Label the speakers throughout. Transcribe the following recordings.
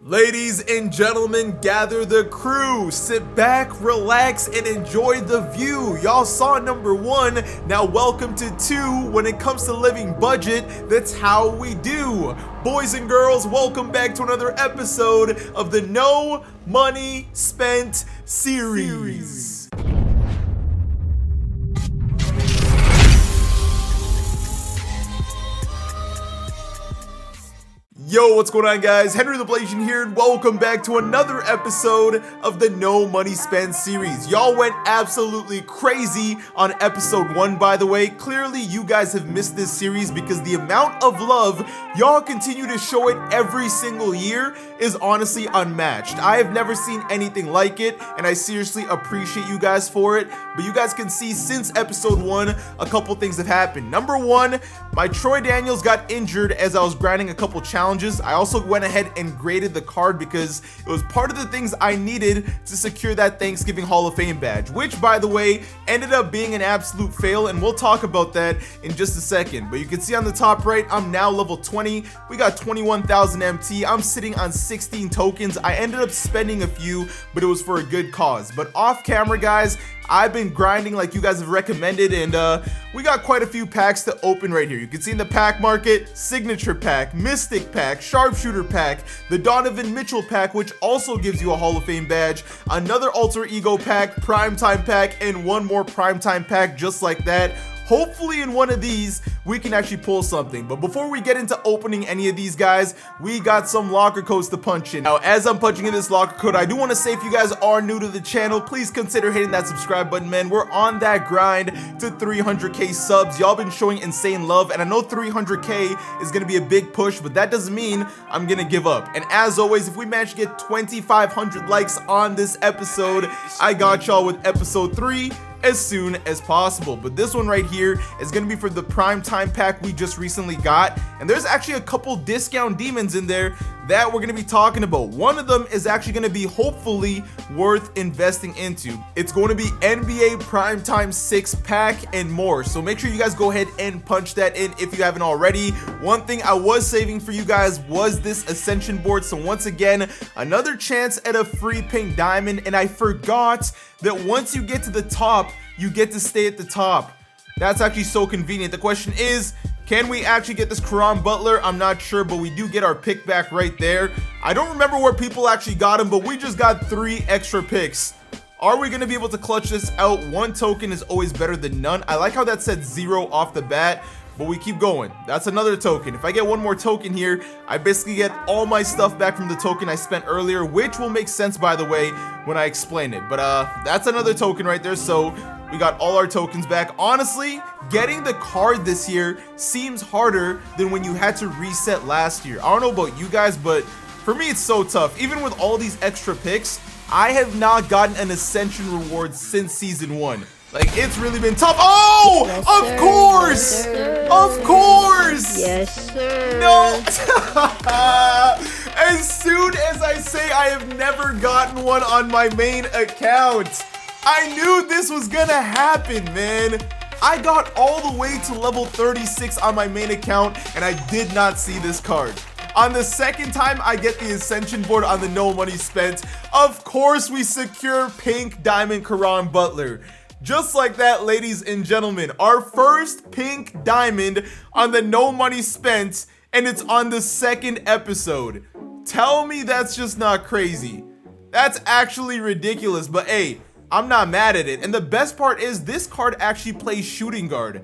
Speaker 1: Ladies and gentlemen, gather the crew, sit back, relax, and enjoy the view. Y'all saw number 1, now welcome to 2. When it comes to living budget, that's how we do. Boys and girls, welcome back to another episode of the No Money Spent series. Yo, what's going on, guys? Henry the Blasian here, and welcome back to another episode of the No Money Spent series. Y'all went absolutely crazy on episode 1, by the way. Clearly, you guys have missed this series because the amount of love y'all continue to show it every single year is honestly unmatched. I have never seen anything like it, and I seriously appreciate you guys for it. But you guys can see since episode 1, a couple things have happened. Number 1, my Troy Daniels got injured as I was grinding a couple challenges. I also went ahead and graded the card because it was part of the things I needed to secure that Thanksgiving Hall of Fame badge, which, by the way, ended up being an absolute fail, and we'll talk about that in just a second. But you can see on the top right, I'm now level 20. We got 21,000 MT. I'm sitting on 16 tokens. I ended up spending a few, but it was for a good cause. But off camera, guys, I've been grinding like you guys have recommended, and we got quite a few packs to open right here. You can see in the pack market, Signature Pack, Mystic Pack, Sharpshooter Pack, the Donovan Mitchell Pack, which also gives you a Hall of Fame badge, another Alter Ego Pack, Primetime Pack, and one more Primetime Pack just like that. Hopefully in one of these, we can actually pull something. But before we get into opening any of these, guys, we got some locker codes to punch in. Now, as I'm punching in this locker code, I do want to say if you guys are new to the channel, please consider hitting that subscribe button, man. We're on that grind to 300k subs. Y'all been showing insane love, and I know 300k is going to be a big push, but that doesn't mean I'm going to give up. And as always, if we manage to get 2,500 likes on this episode, I got y'all with episode 3 as soon as possible. But this one right here is going to be for the Primetime Pack we just recently got, and there's actually a couple discount demons in there that we're going to be talking about. One of them is actually going to be hopefully worth investing into. It's going to be NBA Primetime 6 Pack and more, so make sure you guys go ahead and punch that in if you haven't already. One thing I was saving for you guys was this Ascension board, so once again, another chance at a free pink diamond, and I forgot that once you get to the top, you get to stay at the top. That's actually so convenient. The question is, can we actually get this Caron Butler? I'm not sure, but we do get our pick back right there. I don't remember where people actually got him, but we just got 3 extra picks. Are we going to be able to clutch this out? 1 token is always better than none. I like how that said 0 off the bat, but we keep going. That's another token. If I get one more token here, I basically get all my stuff back from the token I spent earlier, which will make sense, by the way, when I explain it. But that's another token right there, so we got all our tokens back. Honestly, getting the card this year seems harder than when you had to reset last year. I don't know about you guys, but for me, it's so tough. Even with all these extra picks, I have not gotten an Ascension reward since Season 1. Like, it's really been tough. Oh, yes, of sir. Course. Yes, of course.
Speaker 2: Yes, sir.
Speaker 1: No. As soon as I say I have never gotten one on my main account, I knew this was gonna happen, man. I got all the way to level 36 on my main account, and I did not see this card. On the second time I get the Ascension board on the No Money Spent, of course we secure pink diamond Caron Butler. Just like that, ladies and gentlemen, our first pink diamond on the No Money Spent, and it's on the 2nd episode. Tell me that's just not crazy. That's actually ridiculous, but hey, I'm not mad at it. And the best part is this card actually plays shooting guard.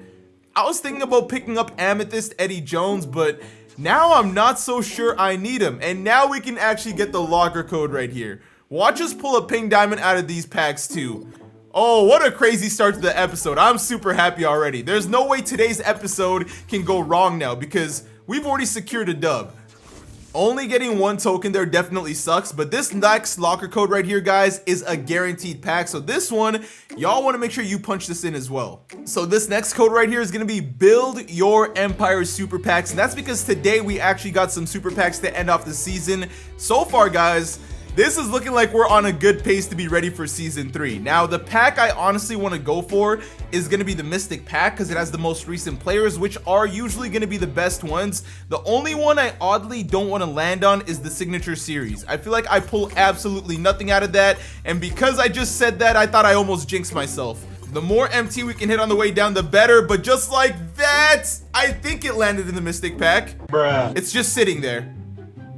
Speaker 1: I was thinking about picking up Amethyst Eddie Jones, but now I'm not so sure I need him. And now we can actually get the locker code right here. Watch us pull a pink diamond out of these packs too. Oh, what a crazy start to the episode. I'm super happy already. There's no way today's episode can go wrong now because we've already secured a dub. Only getting 1 token there definitely sucks, but this next locker code right here, guys, is a guaranteed pack. So this one, y'all want to make sure you punch this in as well. So this next code right here is going to be Build Your Empire Super Packs, and that's because today we actually got some super packs to end off the season. So far, guys, This is looking like we're on a good pace to be ready for season 3. Now, the pack I honestly want to go for is going to be the Mystic pack because it has the most recent players, which are usually going to be the best ones. The only one I oddly don't want to land on is the signature series. I feel like I pull absolutely nothing out of that, and because I just said that, I thought I almost jinxed myself. The more MT we can hit on the way down, the better, but just like that, I think it landed in the Mystic pack. Bruh. It's just sitting there.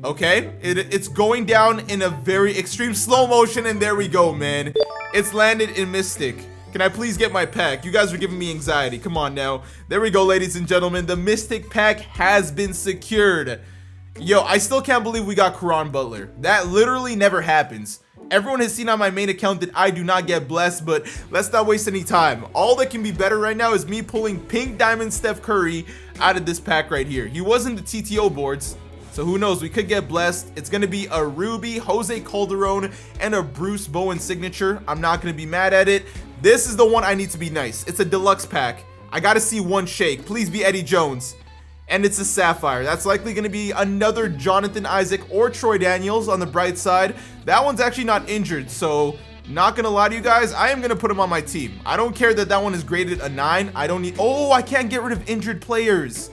Speaker 1: Okay, it's going down in a very extreme slow motion, and there we go, man. It's landed in Mystic. Can I please get my pack? You guys are giving me anxiety. Come on now. There we go, ladies and gentlemen. The Mystic pack has been secured. Yo, I still can't believe we got Karan Butler. That literally never happens. Everyone has seen on my main account that I do not get blessed, but let's not waste any time. All that can be better right now is me pulling Pink Diamond Steph Curry out of this pack right here. He wasn't the TTO boards. So who knows, we could get blessed. It's going to be a Ruby, Jose Calderon, and a Bruce Bowen signature. I'm not going to be mad at it. This is the one I need to be nice. It's a deluxe pack. I got to see one shake. Please be Eddie Jones. And it's a Sapphire. That's likely going to be another Jonathan Isaac or Troy Daniels on the bright side. That one's actually not injured, so not going to lie to you guys, I am going to put him on my team. I don't care that that one is graded a 9. I don't need... Oh, I can't get rid of injured players.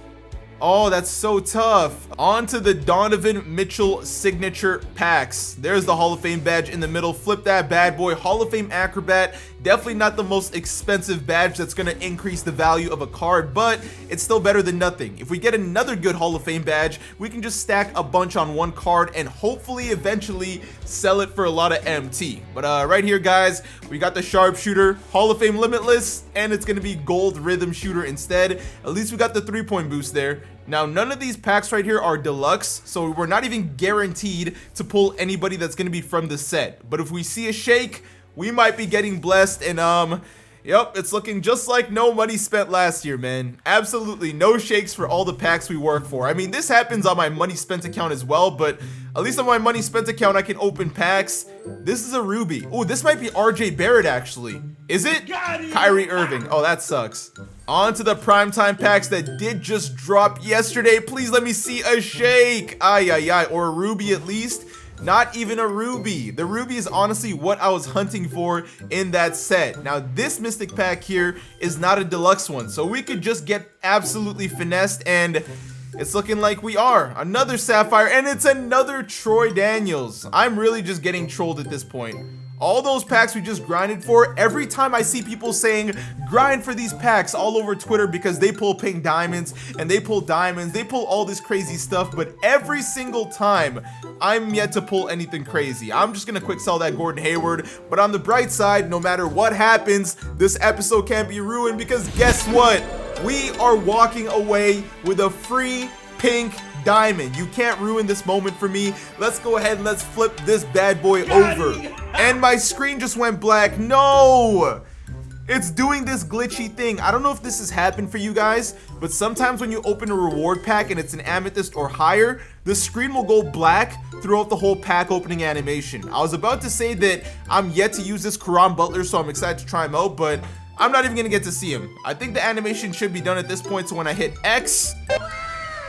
Speaker 1: Oh, that's so tough. On to the Donovan Mitchell signature packs. There's the Hall of Fame badge in the middle. Flip that bad boy. Hall of Fame Acrobat. Definitely not the most expensive badge that's going to increase the value of a card, but it's still better than nothing. If we get another good Hall of Fame badge, we can just stack a bunch on one card and hopefully eventually sell it for a lot of MT. But right here, guys, we got the Sharpshooter, Hall of Fame Limitless, and it's going to be Gold Rhythm Shooter instead. At least we got the 3-point boost there. Now, none of these packs right here are deluxe, so we're not even guaranteed to pull anybody that's going to be from the set. But if we see a shake, we might be getting blessed, and yep, it's looking just like no money spent last year, man. Absolutely no shakes for all the packs we work for. I mean, this happens on my money spent account as well, but at least on my money spent account, I can open packs. This is a Ruby. Oh, this might be RJ Barrett, actually. Is it? Kyrie Irving. Oh, that sucks. On to the primetime packs that did just drop yesterday. Please let me see a shake. Ay, or a Ruby at least. Not even a Ruby. The Ruby is honestly what I was hunting for in that set. Now, this Mystic pack here is not a deluxe one, so we could just get absolutely finessed, and it's looking like we are. Another Sapphire, and it's another Troy Daniels. I'm really just getting trolled at this point. All those packs we just grinded for, every time I see people saying grind for these packs all over Twitter because they pull pink diamonds and they pull diamonds, they pull all this crazy stuff, but every single time I'm yet to pull anything crazy. I'm just gonna quick sell that Gordon Hayward, but on the bright side, no matter what happens, this episode can't be ruined because guess what? We are walking away with a free pink diamond. You can't ruin this moment for me. Let's go ahead and let's flip this bad boy over. And my screen just went black. No! It's doing this glitchy thing. I don't know if this has happened for you guys, but sometimes when you open a reward pack and it's an amethyst or higher, the screen will go black throughout the whole pack opening animation. I was about to say that I'm yet to use this Karan Butler, so I'm excited to try him out, but I'm not even gonna get to see him. I think the animation should be done at this point, so when I hit X,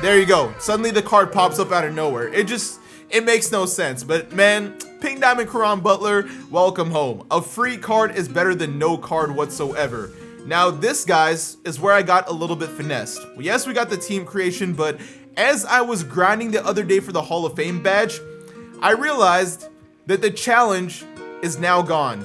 Speaker 1: there you go. Suddenly the card pops up out of nowhere. It makes no sense, but man, Pink Diamond Karan Butler, welcome home. A free card is better than no card whatsoever. Now this, guys, is where I got a little bit finessed. Yes, we got the team creation, but as I was grinding the other day for the Hall of Fame badge, I realized that the challenge is now gone.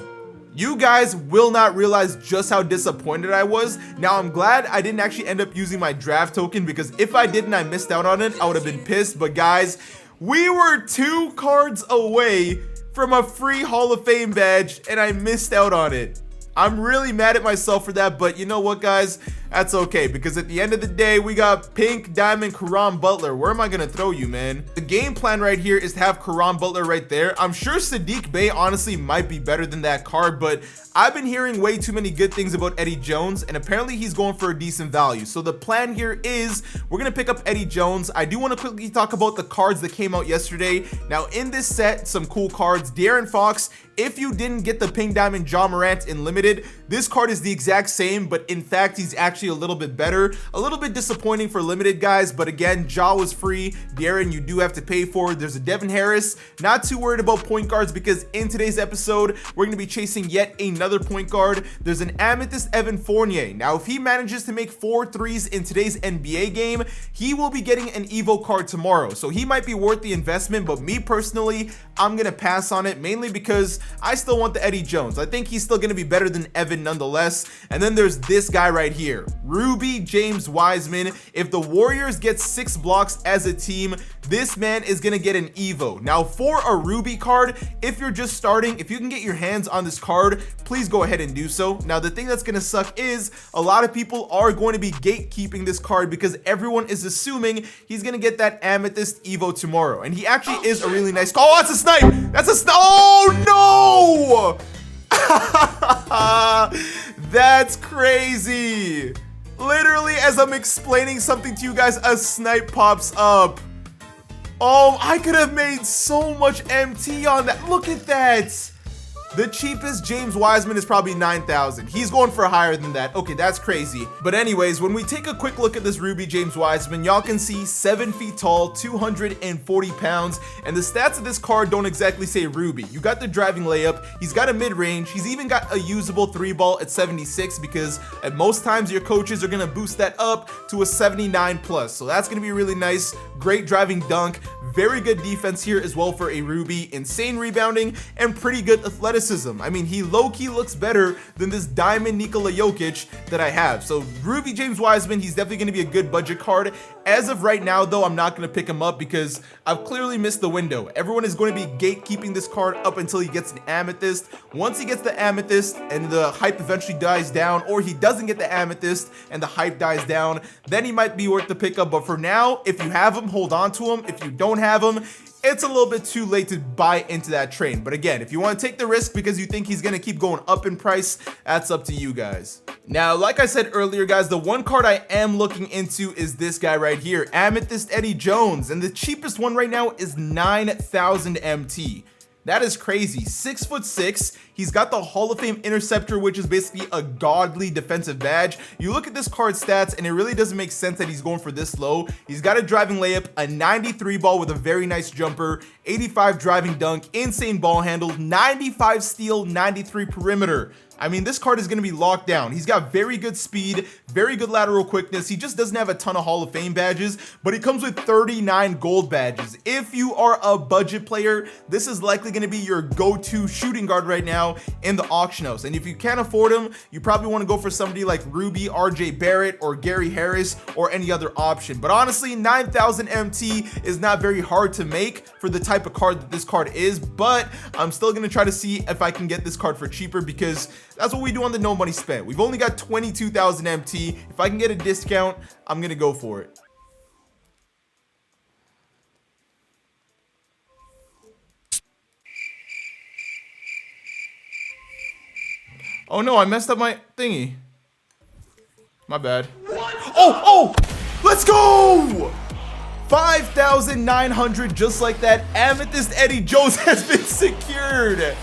Speaker 1: You guys will not realize just how disappointed I was. Now, I'm glad I didn't actually end up using my draft token, because if I did and I missed out on it, I would have been pissed. But guys, we were 2 cards away from a free Hall of Fame badge, and I missed out on it. I'm really mad at myself for that, but you know what, guys? That's okay, because at the end of the day, we got Pink Diamond Karan Butler. Where am I going to throw you, man? The game plan right here is to have Karan Butler right there. I'm sure Sadiq Bey honestly might be better than that card, but I've been hearing way too many good things about Eddie Jones, and apparently he's going for a decent value. So the plan here is we're going to pick up Eddie Jones. I do want to quickly talk about the cards that came out yesterday. Now, in this set, some cool cards. De'Aaron Fox, if you didn't get the Pink Diamond Ja Morant in Limited, this card is the exact same, but in fact, he's actually actually a little bit better. A little bit disappointing for limited guys, but again, Ja was free. De'Aaron, you do have to pay for. There's a Devin Harris. Not too worried about point guards because in today's episode, we're going to be chasing yet another point guard. There's an Amethyst Evan Fournier. Now, if he manages to make 4 threes in today's NBA game, he will be getting an Evo card tomorrow. So he might be worth the investment, but me personally, I'm going to pass on it, mainly because I still want the Eddie Jones. I think he's still going to be better than Evan nonetheless. And then there's this guy right here, Ruby James Wiseman. If the Warriors get 6 blocks as a team, this man is going to get an Evo. Now, for a Ruby card, if you're just starting, if you can get your hands on this card, please go ahead and do so. Now, the thing that's going to suck is a lot of people are going to be gatekeeping this card because everyone is assuming he's going to get that Amethyst Evo tomorrow. And he actually is a really nice call. Oh, that's a snipe. That's a snipe. Oh, no. That's crazy. Literally, as I'm explaining something to you guys, a snipe pops up. Oh, I could have made so much MT on that. Look at that. The cheapest James Wiseman is probably 9,000. He's going for higher than that. Okay, that's crazy. But anyways, when we take a quick look at this Ruby James Wiseman, y'all can see 7 feet tall, 240 pounds, and the stats of this card don't exactly say Ruby. You got the driving layup, he's got a mid-range, he's even got a usable 3-ball at 76 because at most times your coaches are gonna boost that up to a 79 plus. So that's gonna be really nice. Great driving dunk. Very good defense here as well for a Ruby, insane rebounding, and pretty good athleticism. I mean, he low-key looks better than this diamond Nikola Jokic that I have. So Ruby James Wiseman, he's definitely going to be a good budget card. As of right now, though, I'm not going to pick him up because I've clearly missed the window. Everyone is going to be gatekeeping this card up until he gets an Amethyst. Once he gets the Amethyst and the hype eventually dies down, or he doesn't get the Amethyst and the hype dies down, then he might be worth the pickup. But for now, if you have him, hold on to him. If you don't have him, it's a little bit too late to buy into that train. But again, if you want to take the risk because you think he's going to keep going up in price, that's up to you guys. Now, like I said earlier, guys, the one card I am looking into is this guy right here, Amethyst Eddie Jones. And the cheapest one right now is 9,000 MT. That is crazy. 6'6". He's got the Hall of Fame interceptor, which is basically a godly defensive badge. You look at this card's stats and it really doesn't make sense that he's going for this low. He's got a driving layup, a 93 ball with a very nice jumper, 85 driving dunk, insane ball handle, 95 steal, 93 perimeter. I mean, this card is going to be locked down. He's got very good speed, very good lateral quickness. He just doesn't have a ton of Hall of Fame badges, but he comes with 39 gold badges. If you are a budget player, this is likely going to be your go-to shooting guard right now in the auction house. And if you can't afford him, you probably want to go for somebody like Ruby, RJ Barrett, or Gary Harris, or any other option. But honestly, 9,000 MT is not very hard to make for the type of card that this card is, but I'm still going to try to see if I can get this card for cheaper because that's what we do on the No Money Spent. We've only got 22,000 MT. If I can get a discount, I'm going to go for it. Oh no, I messed up my thingy. My bad. Oh, let's go! 5,900, just like that. Amethyst Eddie Jones has been secured.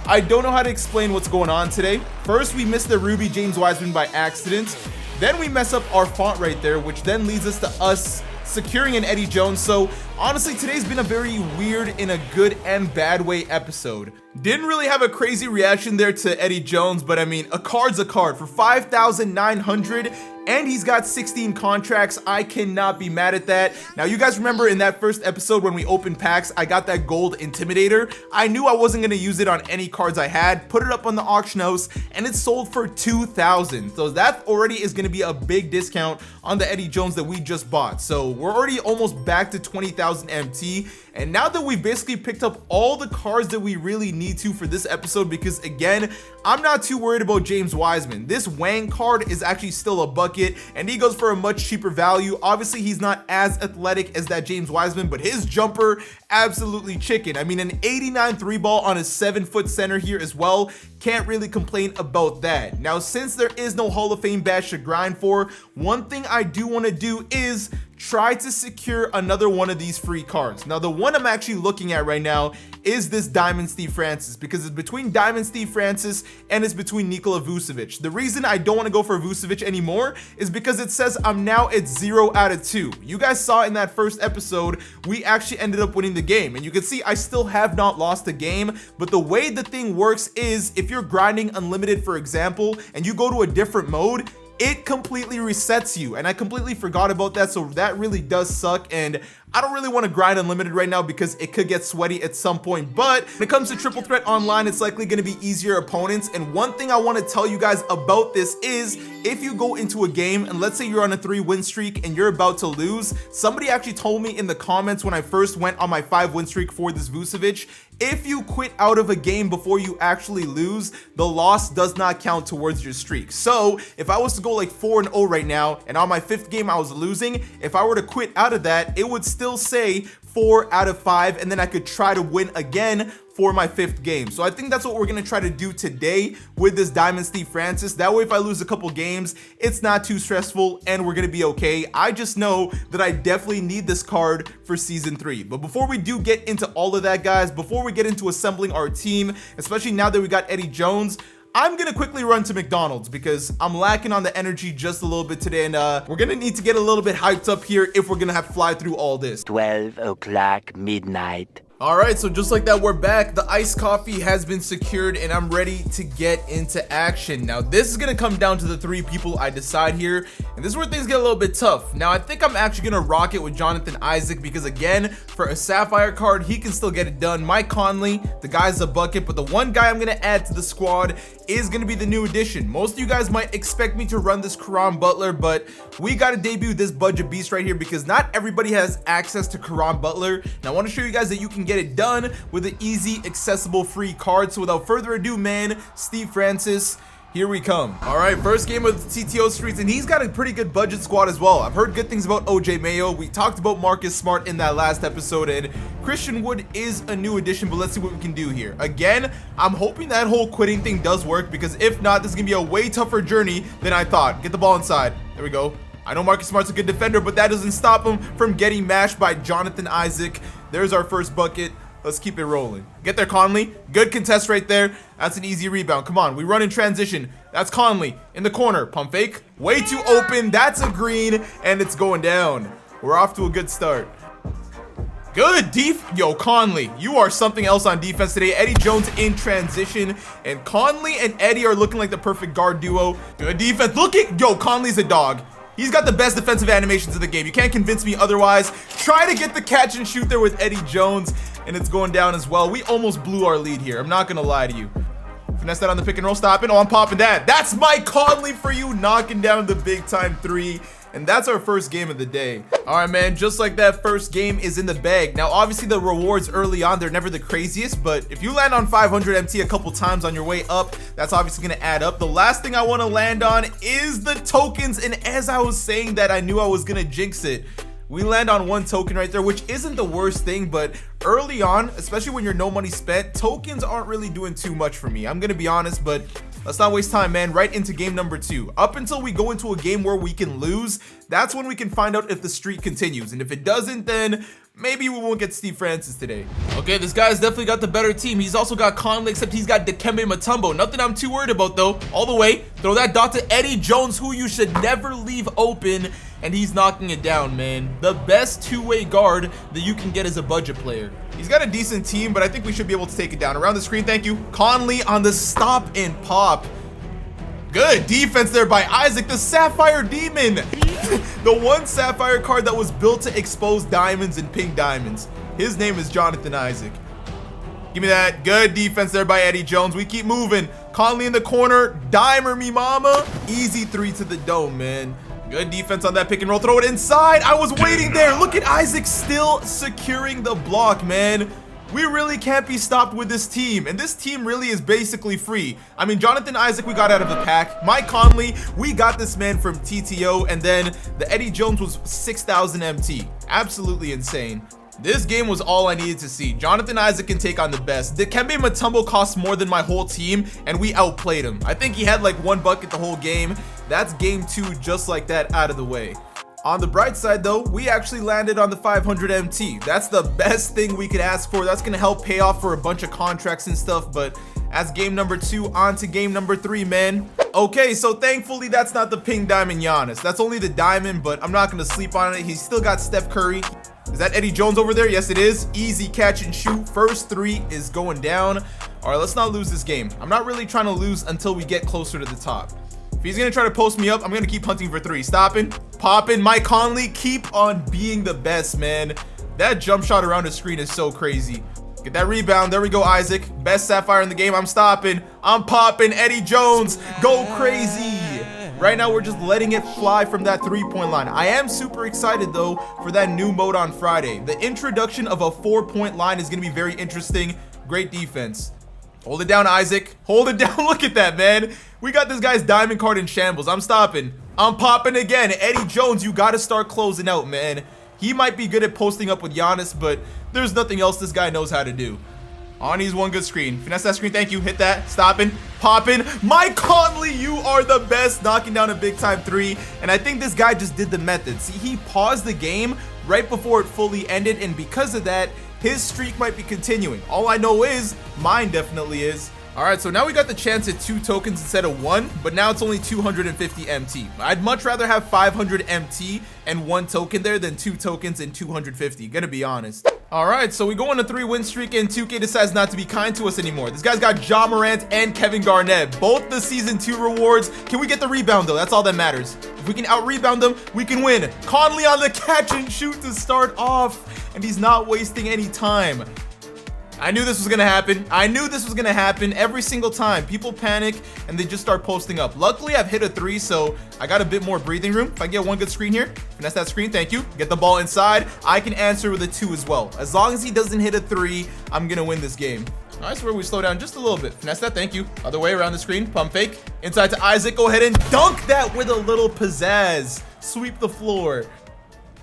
Speaker 1: I don't know how to explain what's going on today. First, we missed the Ruby James Wiseman by accident. Then we mess up our font right there, which then leads us to us securing an Eddie Jones. So honestly, today's been a very weird in a good and bad way episode. Didn't really have a crazy reaction there to Eddie Jones, but I mean, a card's a card for 5,900. And he's got 16 contracts. I cannot be mad at that. Now, you guys remember in that first episode when we opened packs, I got that gold intimidator. I knew I wasn't going to use it on any cards I had. Put it up on the auction house and it sold for 2,000. So that already is going to be a big discount on the Eddie Jones that we just bought. So we're already almost back to 20,000 MT. And now that we've basically picked up all the cards that we really need to for this episode, because again, I'm not too worried about James Wiseman. This Wang card is actually still a bucket and he goes for a much cheaper value. Obviously, he's not as athletic as that James Wiseman, but his jumper, absolutely chicken. I mean, an 89 3-ball on a 7-foot center here as well. Can't really complain about that. Now, since there is no Hall of Fame badge to grind for, one thing I do want to do is try to secure another one of these free cards. Now, the one I'm actually looking at right now is this Diamond Steve Francis, because it's between Diamond Steve Francis and it's between Nikola Vucevic. The reason I don't want to go for Vucevic anymore is because it says I'm now at 0 out of 2. You guys saw in that first episode, we actually ended up winning the game, and you can see I still have not lost a game. But the way the thing works is if you're grinding unlimited, for example, and you go to a different mode, it completely resets you, and I completely forgot about that, so that really does suck. And I don't really want to grind unlimited right now because it could get sweaty at some point. But when it comes to triple threat online, it's likely going to be easier opponents. And one thing I want to tell you guys about this is if you go into a game and let's say you're on a 3-win streak and you're about to lose, somebody actually told me in the comments when I first went on my 5-win streak for this Vucevic, if you quit out of a game before you actually lose, the loss does not count towards your streak. So if I was to go like 4-0 right now and on my 5th game I was losing, if I were to quit out of that, it would still say 4 out of 5, and then I could try to win again for my 5th game. So I think that's what we're gonna try to do today with this Diamond Steve Francis. That way if I lose a couple games, it's not too stressful and we're gonna be okay. I just know that I definitely need this card for season 3. But before we do get into all of that, guys, before we get into assembling our team, especially now that we got Eddie Jones, I'm gonna quickly run to McDonald's because I'm lacking on the energy just a little bit today, and we're gonna need to get a little bit hyped up here if we're gonna have to fly through all this.
Speaker 2: 12 o'clock midnight.
Speaker 1: All right, so just like that, we're back. The iced coffee has been secured and I'm ready to get into action. Now, this is gonna come down to the 3 people I decide here, and this is where things get a little bit tough. Now, I think I'm actually gonna rock it with Jonathan Isaac because, again, for a Sapphire card, he can still get it done. Mike Conley, the guy's a bucket, but the one guy I'm gonna add to the squad is gonna be the new addition. Most of you guys might expect me to run this Caron Butler, but we gotta debut this budget beast right here because not everybody has access to Caron Butler. And I wanna show you guys that you can get it done with an easy, accessible, free card. So without further ado, man, Steve Francis, here we come. All right, first game of the TTO streets, and he's got a pretty good budget squad as well. I've heard good things about OJ Mayo. We talked about Marcus Smart in that last episode, and Christian Wood is a new addition, but let's see what we can do here. Again, I'm hoping that whole quitting thing does work because if not, this is gonna be a way tougher journey than I thought. Get the ball inside. There we go. I know Marcus Smart's a good defender, but that doesn't stop him from getting mashed by Jonathan Isaac. There's our first bucket. Let's keep it rolling. Get there, Conley. Good contest right there. That's an easy rebound. Come on, we run in transition. That's Conley in the corner. Pump fake. Way too open. That's a green, and it's going down. We're off to a good start. Good Yo, Conley, you are something else on defense today. Eddie Jones in transition, and Conley and Eddie are looking like the perfect guard duo. Good defense. Look at, Conley's a dog. He's got the best defensive animations in the game. You can't convince me otherwise. Try to get the catch and shoot there with Eddie Jones, and it's going down as well. We almost blew our lead here. I'm not gonna lie to you. Finesse that on the pick and roll, stopping. Oh, I'm popping that. That's Mike Conley for you, knocking down the big time 3. And that's our first game of the day. All right, man, just like that, first game is in the bag. Now, obviously, the rewards early on, they're never the craziest, but if you land on 500 MT a couple times on your way up, that's obviously gonna add up. The last thing I wanna land on is the tokens, and as I was saying that, I knew I was gonna jinx it. We land on 1 token right there, which isn't the worst thing, but early on, especially when you're no money spent, tokens aren't really doing too much for me. I'm gonna be honest, but let's not waste time, man. Right into game number 2. Up until we go into a game where we can lose, that's when we can find out if the streak continues. And if it doesn't, then maybe we won't get Steve Francis today. Okay, this guy's definitely got the better team. He's also got Conley, except he's got Dikembe Mutombo. Nothing I'm too worried about, though. All the way. Throw that dot to Eddie Jones, who you should never leave open. And he's knocking it down, man. The best 2-way guard that you can get as a budget player. He's got a decent team, but I think we should be able to take it down. Around the screen, thank you. Conley on the stop and pop. Good defense there by Isaac, the Sapphire Demon. The one Sapphire card that was built to expose diamonds and pink diamonds. His name is Jonathan Isaac. Give me that. Good defense there by Eddie Jones. We keep moving. Conley in the corner. Dimer me mama. Easy 3 to the dome, man. Good defense on that pick and roll. Throw it inside. I was waiting there. Look at Isaac still securing the block, man. We really can't be stopped with this team, and this team really is basically free. I mean, Jonathan Isaac we got out of the pack. Mike Conley, we got this man from TTO, and then the Eddie Jones was 6,000 MT. Absolutely insane. This game was all I needed to see. Jonathan Isaac can take on the best. Dikembe Mutombo cost more than my whole team, and we outplayed him. I think he had like 1 bucket the whole game. That's game 2 just like that out of the way. On the bright side though, we actually landed on the 500 MT. That's the best thing we could ask for. That's gonna help pay off for a bunch of contracts and stuff, but as game number 2, on to game number 3, man. Okay, so thankfully that's not the pink diamond Giannis. That's only the diamond, but I'm not gonna sleep on it. He's still got Steph Curry. Is that Eddie Jones over there? Yes, it is. Easy catch and shoot. First 3 is going down. All right, let's not lose this game. I'm not really trying to lose until we get closer to the top. If he's gonna try to post me up, I'm gonna keep hunting for 3. Stopping, popping. Mike Conley, keep on being the best, man. That jump shot around the screen is so crazy. Get that rebound. There we go, Isaac. Best Sapphire in the game. I'm stopping. I'm popping. Eddie Jones, go crazy. Right now, we're just letting it fly from that 3-point line. I am super excited, though, for that new mode on Friday. The introduction of a 4-point line is going to be very interesting. Great defense. Hold it down, Isaac. Hold it down. Look at that, man. We got this guy's diamond card in shambles. I'm stopping. I'm popping again. Eddie Jones, you got to start closing out, man. He might be good at posting up with Giannis, but there's nothing else this guy knows how to do. On, he's one good screen. Finesse that screen, thank you. Hit that, stopping, popping. Mike Conley, you are the best, knocking down a big time 3. And I think this guy just did the method. See, he paused the game right before it fully ended, and because of that, his streak might be continuing. All I know is, mine definitely is. All right, so now we got the chance at 2 tokens instead of 1, but now it's only 250 MT. I'd much rather have 500 MT and 1 token there than 2 tokens and 250, gonna be honest. All right, so we go on a 3-win streak and 2K decides not to be kind to us anymore. This guy's got Ja Morant and Kevin Garnett, both the season 2 rewards. Can we get the rebound though? That's all that matters. If we can out-rebound them, we can win. Conley on the catch and shoot to start off, and he's not wasting any time. I knew this was gonna happen. I knew this was gonna happen every single time. People panic and they just start posting up. Luckily, I've hit a 3, so I got a bit more breathing room. If I get one good screen here, finesse that screen, thank you. Get the ball inside. I can answer with a 2 as well. As long as he doesn't hit a 3, I'm gonna win this game. All right, so where we slow down just a little bit. Finesse that, thank you. Other way around the screen, pump fake. Inside to Isaac, go ahead and dunk that with a little pizzazz. Sweep the floor.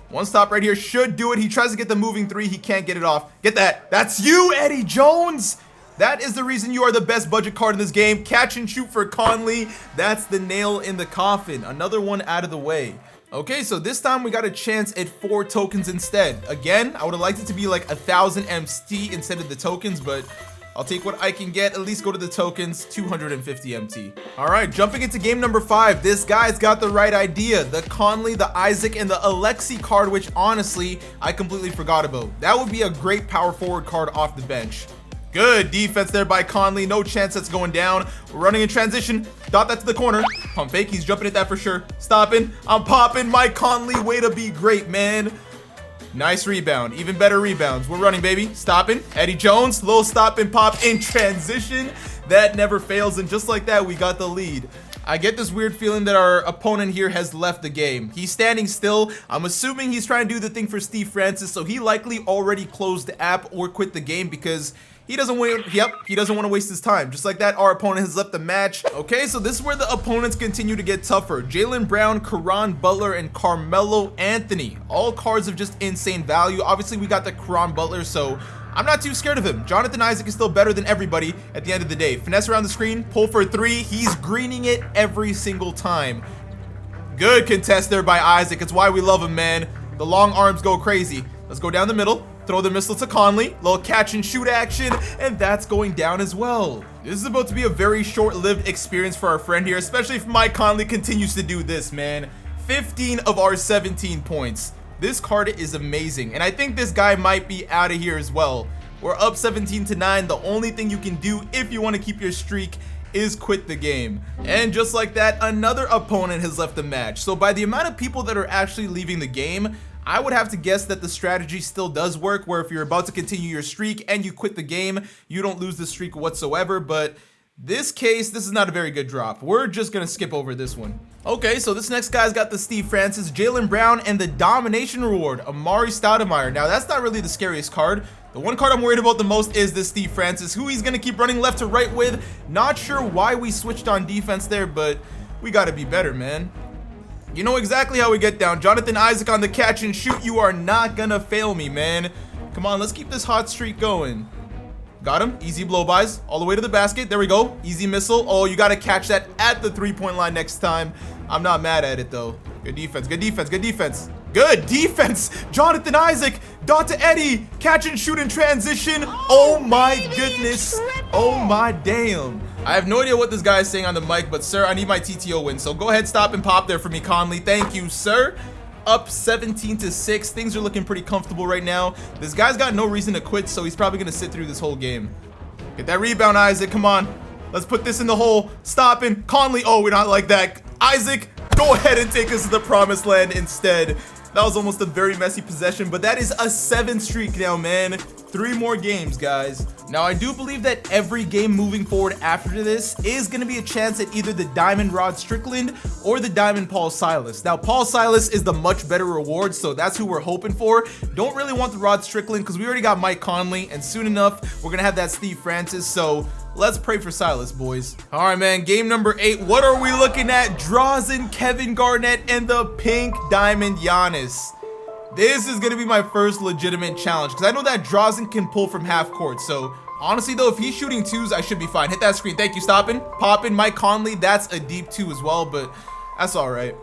Speaker 1: One stop right here should do it. He tries to get the moving 3. He can't get it off. Get that. That's you, Eddie Jones. That is the reason you are the best budget card in this game. Catch and shoot for Conley. That's the nail in the coffin. Another one out of the way. Okay, so this time we got a chance at 4 tokens instead. Again, I would have liked it to be like 1,000 MT instead of the tokens, but I'll take what I can get. At least go to the tokens, 250 MT. All right, jumping into game number 5. This guy's got the right idea. The Conley, the Isaac, and the Alexi card, which honestly, I completely forgot about. That would be a great power forward card off the bench. Good defense there by Conley. No chance that's going down. We're running in transition. Dot that to the corner. Pump fake. He's jumping at that for sure. Stopping. I'm popping. Mike Conley, way to be great, man. Nice rebound. Even better rebounds. We're running, baby. Stopping. Eddie Jones. Little stop and pop in transition. That never fails. And just like that, we got the lead. I get this weird feeling that our opponent here has left the game. He's standing still. I'm assuming he's trying to do the thing for Steve Francis, so he likely already closed the app or quit the game because he doesn't want to waste his time. Just like that, our opponent has left the match. Okay, so this is where the opponents continue to get tougher. Jaylen Brown, Caron Butler, and Carmelo Anthony. All cards of just insane value. Obviously, we got the Caron Butler, so I'm not too scared of him. Jonathan Isaac is still better than everybody at the end of the day. Finesse around the screen, pull for 3. He's greening it every single time. Good contest there by Isaac. It's why we love him, man. The long arms go crazy. Let's go down the middle. Throw the missile to Conley. Little catch and shoot action, and that's going down as well. This is about to be a very short-lived experience for our friend here, especially if Mike Conley continues to do this, man. 15 of our 17 points. This card is amazing, and I think this guy might be out of here as well. We're up 17-9. The only thing you can do if you want to keep your streak is quit the game. And just like that, another opponent has left the match. So by the amount of people that are actually leaving the game, I would have to guess that the strategy still does work, where if you're about to continue your streak and you quit the game, you don't lose the streak whatsoever. But this case, this is not a very good drop. We're just gonna skip over this one. Okay, so this next guy's got the Steve Francis, Jaylen Brown, and the domination reward, Amari Stoudemire. Now, that's not really the scariest card. The one card I'm worried about the most is this Steve Francis, who he's gonna keep running left to right with. Not sure why we switched on defense there, but we gotta be better, man. You know exactly how we get down. Jonathan Isaac on the catch and shoot. You are not gonna fail me, man. Come on, let's keep this hot streak going. Got him. Easy blow-bys. All the way to the basket. There we go. Easy missile. Oh, you gotta catch that at the 3-point line next time. I'm not mad at it, though. Good defense, good defense, good defense. Good defense. Jonathan Isaac, dot to Eddie. Catch and shoot in transition. Oh my goodness. Oh my damn. I have no idea what this guy is saying on the mic, but sir, I need my TTO win. So go ahead, stop and pop there for me, Conley. Thank you, sir. Up 17-6. Things are looking pretty comfortable right now. This guy's got no reason to quit, so he's probably going to sit through this whole game. Get that rebound, Isaac. Come on. Let's put this in the hole. Stopping. Conley. Oh, we're not like that. Isaac, go ahead and take us to the promised land instead. That was almost a very messy possession, but that is a 7 streak now, man. 3 more games, guys. Now, I do believe that every game moving forward after this is going to be a chance at either the Diamond Rod Strickland or the Diamond Paul Silas. Now, Paul Silas is the much better reward, so that's who we're hoping for. Don't really want the Rod Strickland because we already got Mike Conley, and soon enough, we're going to have that Steve Francis, so let's pray for Silas, boys. All right, man, game number 8. What are we looking at? Drazen, Kevin Garnett, and the pink diamond Giannis. This is going to be my first legitimate challenge because I know that Drazen can pull from half court. So honestly, though, if he's shooting 2s, I should be fine. Hit that screen. Thank you, stopping. Popping. Mike Conley, that's a deep 2 as well, but that's all right.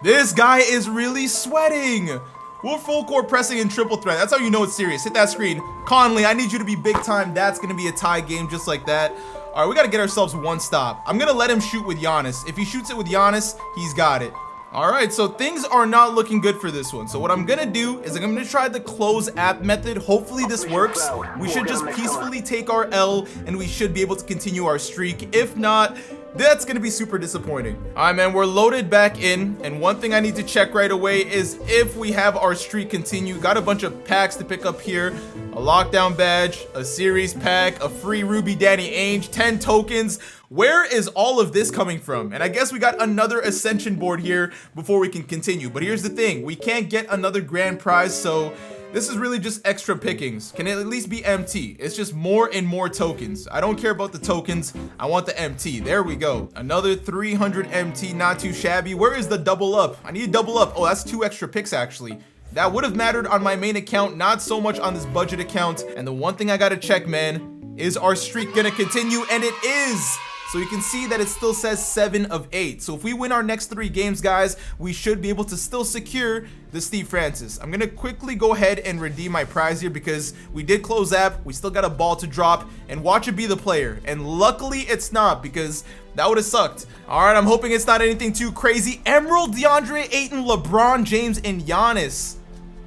Speaker 1: This guy is really sweating. We're full court pressing and triple threat. That's how you know it's serious. Hit that screen. Conley, I need you to be big time. That's going to be a tie game just like that. All right, we got to get ourselves 1 stop. I'm going to let him shoot with Giannis. If he shoots it with Giannis, he's got it. All right, so things are not looking good for this one. So what I'm going to do is I'm going to try the close app method. Hopefully this works. We should just peacefully take our L and we should be able to continue our streak. If not, that's going to be super disappointing. All right, man, we're loaded back in. And one thing I need to check right away is if we have our streak continue. Got a bunch of packs to pick up here. A lockdown badge, a series pack, a free Ruby Danny Ainge, 10 tokens. Where is all of this coming from? And I guess we got another ascension board here before we can continue. But here's the thing. We can't get another grand prize, so this is really just extra pickings. Can it at least be MT? It's just more and more tokens. I don't care about the tokens. I want the MT. There we go. Another 300 MT, not too shabby. Where is the double up? I need double up. Oh, that's 2 extra picks actually. That would have mattered on my main account, not so much on this budget account. And the one thing I gotta check, man, is our streak gonna continue? And it is! So you can see that it still says 7 of 8. So if we win our next 3 games, guys, we should be able to still secure the Steve Francis. I'm gonna quickly go ahead and redeem my prize here because we did close app, we still got a ball to drop, and watch it be the player. And luckily it's not because that would have sucked. All right, I'm hoping it's not anything too crazy. Emerald, DeAndre Ayton, LeBron James, and Giannis.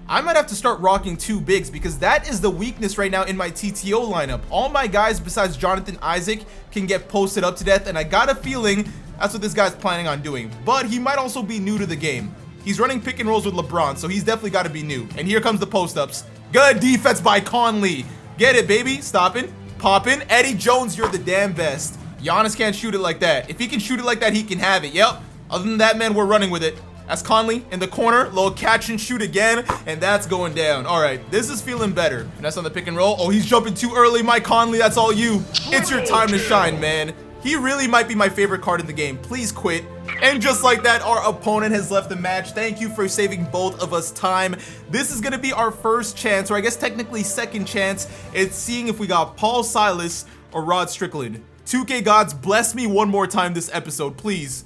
Speaker 1: I might have to start rocking 2 bigs because that is the weakness right now in my TTO lineup. All my guys besides Jonathan Isaac can get posted up to death, and I got a feeling that's what this guy's planning on doing. But he might also be new to the game. He's running pick and rolls with LeBron, so he's definitely got to be new. And here comes the post-ups. Good defense by Conley. Get it, baby. Stopping. Popping. Eddie Jones, you're the damn best. Giannis can't shoot it like that. If he can shoot it like that, he can have it. Yep. Other than that, man, we're running with it. That's Conley in the corner, little catch and shoot again, and that's going down. All right, this is feeling better. Finesse on the pick and roll. Oh, he's jumping too early. Mike Conley, that's all you. It's your time to shine, man. He really might be my favorite card in the game. Please quit. And just like that, our opponent has left the match. Thank you for saving both of us time. This is going to be our first chance, or I guess technically second chance, at seeing if we got Paul Silas or Rod Strickland. 2K gods, bless me one more time this episode, please.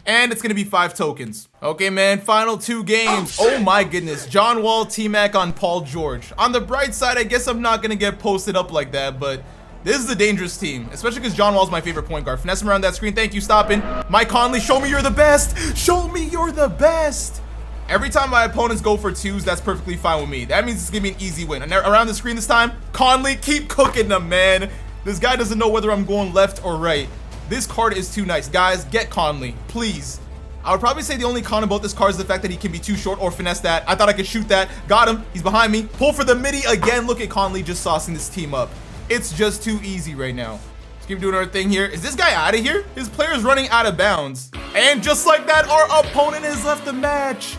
Speaker 1: And it's gonna be 5 tokens. Okay, man, final 2 games. Oh my goodness. John Wall, T-Mac on Paul George. On the bright side, I guess I'm not gonna get posted up like that, but this is a dangerous team, especially because John Wall's my favorite point guard. Finesse him around that screen. Thank you, stopping. Mike Conley, show me you're the best. Show me you're the best. Every time my opponents go for 2s, that's perfectly fine with me. That means it's gonna be an easy win. And around the screen this time, Conley, keep cooking them, man. This guy doesn't know whether I'm going left or right. This card is too nice. Guys, get Conley, please. I would probably say the only con about this card is the fact that he can be too short or finesse that. I thought I could shoot that. Got him. He's behind me. Pull for the midi again. Look at Conley just saucing this team up. It's just too easy right now. Let's keep doing our thing here. Is this guy out of here? His player's running out of bounds. And just like that, our opponent has left the match.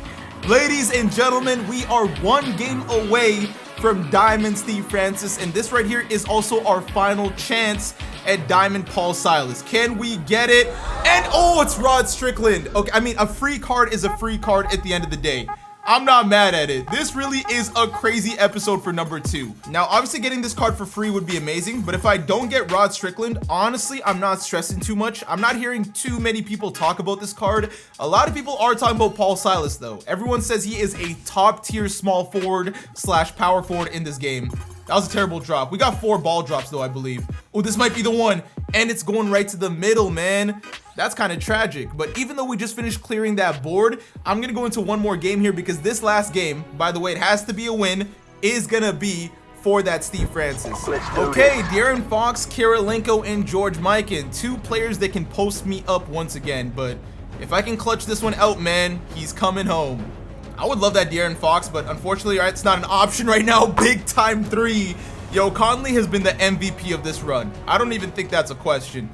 Speaker 1: Ladies and gentlemen, we are 1 game away from Diamond Steve Francis, and this right here is also our final chance at Diamond Paul Silas. Can we get it? And oh, it's Rod Strickland. Okay, I mean, a free card is a free card at the end of the day. I'm not mad at it. This really is a crazy episode for number 2. Now, obviously getting this card for free would be amazing, but if I don't get Rod Strickland, honestly, I'm not stressing too much. I'm not hearing too many people talk about this card. A lot of people are talking about Paul Silas though. Everyone says he is a top tier small forward / power forward in this game. That was a terrible drop. We got 4 ball drops though, I believe. Oh, this might be the one. And it's going right to the middle, man. That's kind of tragic. But even though we just finished clearing that board, I'm going to go into one more game here because this last game, by the way, it has to be a win, is going to be for that Steve Francis. Okay, De'Aaron Fox, Kirilenko, and George Mikan. 2 players that can post me up once again. But if I can clutch this one out, man, he's coming home. I would love that De'Aaron Fox, but unfortunately, it's not an option right now. Big time 3. Yo, Conley has been the MVP of this run. I don't even think that's a question.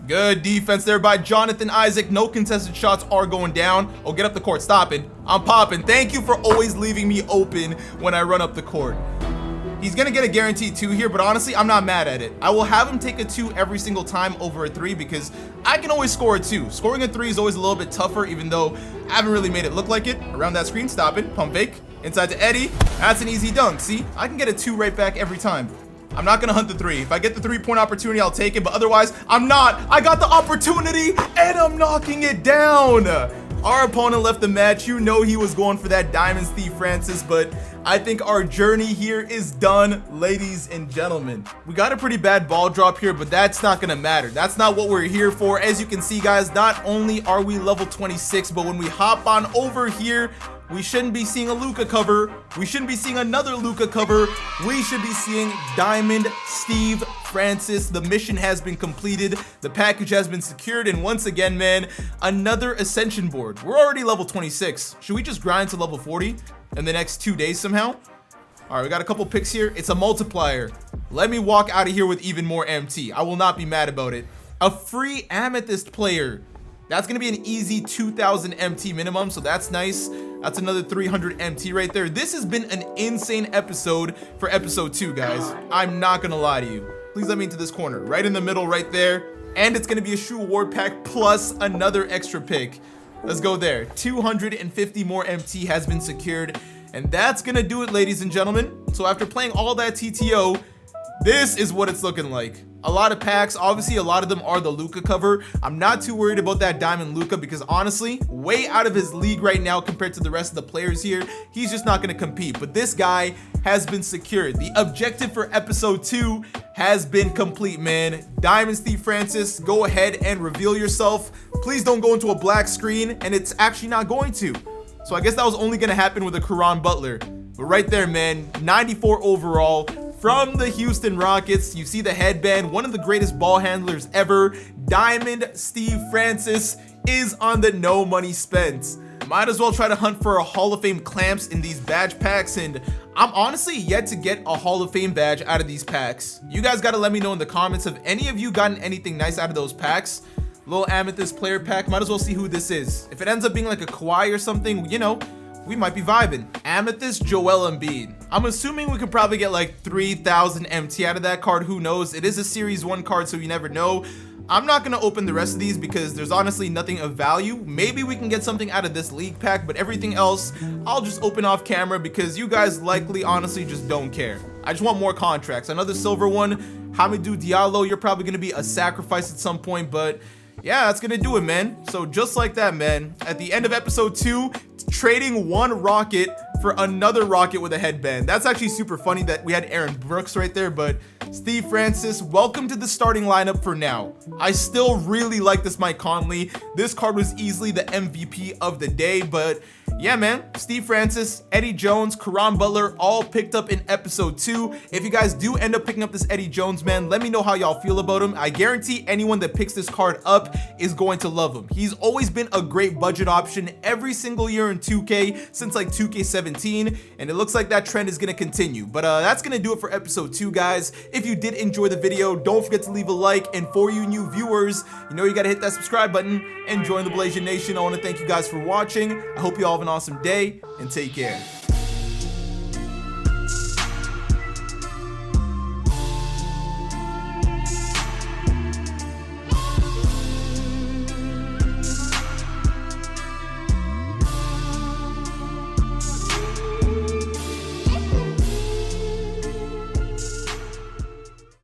Speaker 1: Good defense there by Jonathan Isaac. No contested shots are going down. Oh, get up the court. Stop it. I'm popping. Thank you for always leaving me open when I run up the court. He's going to get a guaranteed 2 here, but honestly, I'm not mad at it. I will have him take a 2 every single time over a 3 because I can always score a 2. Scoring a 3 is always a little bit tougher, even though I haven't really made it look like it. Around that screen, stop it. Pump fake. Inside to Eddie. That's an easy dunk. See, I can get a 2 right back every time. I'm not going to hunt the 3. If I get the 3-point opportunity, I'll take it, but otherwise, I'm not. I got the opportunity, and I'm knocking it down. Our opponent left the match. You know he was going for that diamond Steve Francis, but I think our journey here is done, ladies and gentlemen. We got a pretty bad ball drop here, but that's not going to matter. That's not what we're here for. As you can see, guys, not only are we level 26, but when we hop on over here, we shouldn't be seeing a Luka cover. We shouldn't be seeing another Luka cover. We should be seeing Diamond Steve Francis. The mission has been completed. The package has been secured. And once again, man, another Ascension board. We're already level 26. Should we just grind to level 40 in the next 2 days somehow? All right, we got a couple picks here. It's a multiplier. Let me walk out of here with even more MT. I will not be mad about it. A free Amethyst player. That's going to be an easy 2,000 MT minimum, so that's nice. That's another 300 MT right there. This has been an insane episode for episode 2, guys. I'm not going to lie to you. Please let me into this corner. Right in the middle right there. And it's going to be a shoe award pack plus another extra pick. Let's go there. 250 more MT has been secured. And that's going to do it, ladies and gentlemen. So after playing all that TTO, this is what it's looking like. A lot of packs, obviously a lot of them are the Luka cover. I'm not too worried about that Diamond Luka because honestly, way out of his league right now compared to the rest of the players here. He's just not going to compete. But this guy has been secured. The objective for episode 2 has been complete, man. Diamond Steve Francis, go ahead and reveal yourself. Please don't go into a black screen, and it's actually not going to. So I guess that was only going to happen with a Caron Butler. But right there, man, 94 overall. From the Houston Rockets, you see the headband, one of the greatest ball handlers ever. Diamond Steve Francis is on the no money spent. Might as well try to hunt for a Hall of Fame clamps in these badge packs, and I'm honestly yet to get a Hall of Fame badge out of these packs. You guys gotta let me know in the comments, have any of you gotten anything nice out of those packs? Little Amethyst player pack, might as well see who this is. If it ends up being like a Kawhi or something, you know, we might be vibing. Amethyst Joel Embiid. I'm assuming we could probably get like 3,000 MT out of that card. Who knows? It is a Series 1 card, so you never know. I'm not going to open the rest of these because there's honestly nothing of value. Maybe we can get something out of this league pack, but everything else, I'll just open off camera because you guys likely honestly just don't care. I just want more contracts. Another silver one. Hamidou Diallo, you're probably going to be a sacrifice at some point, but yeah, that's gonna do it, man. So just like that, man, at the end of episode 2, trading one rocket for another rocket with a headband. That's actually super funny that we had Aaron Brooks right there, but Steve Francis, welcome to the starting lineup for now. I still really like this Mike Conley. This card was easily the MVP of the day, but yeah, man, Steve Francis, Eddie Jones, Caron Butler, all picked up in episode 2. If you guys do end up picking up this Eddie Jones, man, let me know how y'all feel about him. I guarantee anyone that picks this card up is going to love him. He's always been a great budget option every single year in 2K since like 2K17, and it looks like that trend is going to continue. But that's going to do it for episode 2, guys. If you did enjoy the video, don't forget to leave a like, and for you new viewers, you know you got to hit that subscribe button and join the Blasian Nation. I want to thank you guys for watching. I hope you all have an awesome day, and take care.